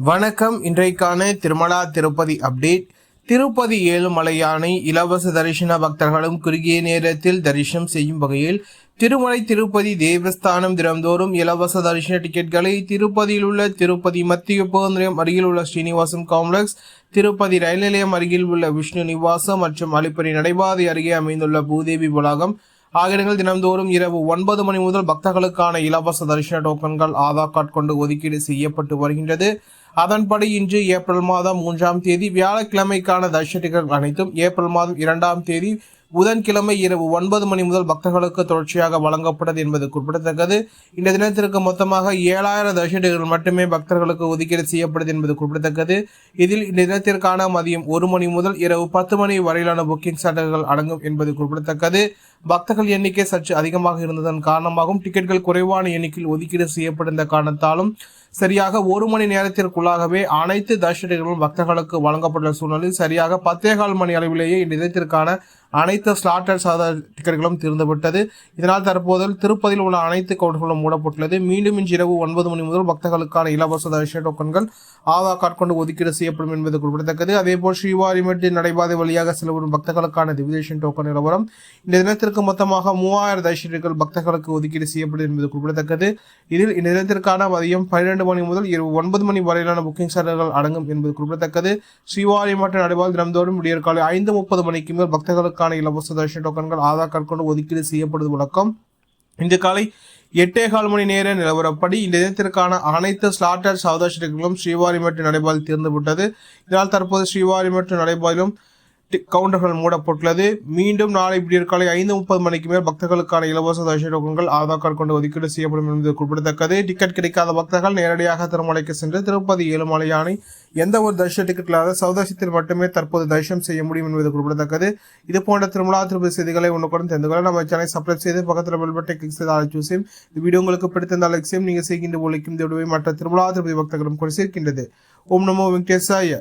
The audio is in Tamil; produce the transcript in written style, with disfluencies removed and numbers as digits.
வணக்கம். இன்றைக்கான திருமலா திருப்பதி அப்டேட். திருப்பதி ஏழுமலையானை இலவச தரிசன பக்தர்களும் குறுகிய நேரத்தில் தரிசனம் செய்யும் வகையில் திருமலை திருப்பதி தேவஸ்தானம் தினந்தோறும் இலவச தரிசன டிக்கெட்களை திருப்பதியில் உள்ள திருப்பதி மத்திய பேருந்து அருகில் உள்ள ஸ்ரீனிவாசம் காம்ப்ளெக்ஸ், திருப்பதி ரயில் நிலையம் அருகில் உள்ள விஷ்ணு நிவாசம் மற்றும் அலிப்பரி நடைபாதை அருகே அமைந்துள்ள பூதேவி வளாகம் ஆகியவர்கள் தினந்தோறும் இரவு 9 மணி முதல் பக்தர்களுக்கான இலவச தரிசன டோக்கன்கள் ஆதார் கார்டு கொண்டு ஒதுக்கீடு செய்யப்பட்டு வருகின்றது. அதன்படி இன்று ஏப்ரல் மாதம் 3ஆம் தேதி வியாழக்கிழமைக்கான தரிசன டிக்கெட் அனைத்தும் ஏப்ரல் மாதம் 2ஆம் தேதி புதன்கிழமை இரவு 9 மணி முதல் பக்தர்களுக்கு தொடர்ச்சியாக வழங்கப்பட்டது என்பது குறிப்பிடத்தக்கது. இந்த தினத்திற்கு மொத்தமாக 7000 தரிசன டிக்கெட்டுகள் மட்டுமே பக்தர்களுக்கு ஒதுக்கீடு செய்யப்பட்டது என்பது குறிப்பிடத்தக்கது. இதில் இந்த தினத்திற்கான மதியம் 1 மணி முதல் இரவு 10 மணி வரையிலான புக்கிங் சாட்டுகள் அடங்கும் என்பது குறிப்பிடத்தக்கது. பக்தர்கள் எண்ணிக்கை சற்று அதிகமாக இருந்ததன் காரணமாகவும் டிக்கெட்கள் குறைவான எண்ணிக்கையில் ஒதுக்கீடு செய்யப்பட்டிருந்த காரணத்தாலும் சரியாக 1 மணி நேரத்திற்குள்ளாகவே அனைத்து தரிசனங்களும் பக்தர்களுக்கு வழங்கப்பட்ட சூழ்நிலையில் சரியாக 10:15 மணி அளவிலேயே இந்த இதத்திற்கான அனைத்து ஸ்லாட்டட் சாதா டிக்கெட்டுகளும் திறந்துவிட்டது. இதனால் தற்போது திருப்பதியில் உள்ள அனைத்து கவுண்டர்களும் மூடப்பட்டுள்ளது. மீண்டும் இன்று இரவு 9 மணி முதல் பக்தர்களுக்கான இலவச தரிசன டோக்கன்கள் ஆதார் கார்டு கொண்டு ஒதுக்கீடு செய்யப்படும் என்பது குறிப்பிடத்தக்கது. அதேபோல் ஸ்ரீவாரிமேட்டு நடைபாதை வழியாக செல்லப்படும் பக்தர்களுக்கான திவிதேஷன் டோக்கன் நிலவரம் இந்த தினத்திற்கு மொத்தமாக 3000 தரிசனங்கள் பக்தர்களுக்கு ஒதுக்கீடு செய்யப்படும் என்பது குறிப்பிடத்தக்கது. இதில் இந்த தினத்திற்கான மதியம் 12 மணி முதல் இரவு 9 மணி வரையிலான புக்கிங் சாட்டுகள் அடங்கும் என்பது குறிப்பிடத்தக்கது. ஸ்ரீவாரிமேட்டு நடைபாதை தினந்தோறும் விடியற்காலை 5:30 மணிக்கு மேல் பக்தர்களுக்கான இலவச தரிசன டோக்கன்கள் ஆதார் கார்டு கொண்டு ஒதுக்கீடு செய்யப்படுவது வழக்கம். இன்று காலை 8:15 மணி நேர நிலவரப்படி இந்த தினத்திற்கான அனைத்து ஸ்லாட்டட் சாதர்ஷர்களும் ஸ்ரீவாரிமேட்டு நடைபாதையில் தீர்ந்துவிட்டது. இதனால் தற்போது ஸ்ரீவாரிமேட்டு நடைபாதையிலும் கவுண்டர்கள் மூடப்பட்டுள்ளது. மீண்டும் நாளை விடியற்காலை 5:30 மணிக்கு மேல் பக்தர்களுக்கான இலவச தரிசன டோக்கன்கள் ஆதார் கார்டு கொண்டு ஒதுக்கீடு செய்யப்படும் என்பது குறிப்பிடத்தக்கது. டிக்கெட் கிடைக்காத பக்தர்கள் நேரடியாக திருமலைக்கு சென்று திருப்பதி ஏழுமலையானை எந்த ஒரு தரிசன டிக்கெட் இல்லாத சௌதர்ஷத்தில் மட்டுமே தற்போது தரிசனம் செய்ய முடியும் என்பது குறிப்பிடத்தக்கது. இது போன்ற திருமலா திருப்பதி செய்திகளை உடனுக்குடன் தெரிந்து கொள்ள நம்ம சேனலை சப்ஸ்கிரைப் செய்து பக்கத்தில் பெல் பட்டனை கிளிக் செய்து ஆல் சூஸ் செய்யும். இந்த வீடியோ உங்களுக்கு பிடித்திருந்தால் லைக் செய்யும். நீங்கள் செய்கின்ற ஒழிக்கும் இந்த வீடியோவை மற்ற திருமலா திருப்பதி பக்தர்களும் கூட சேர்க்கின்றது. ஓம் நமோ வெங்கடேசாய.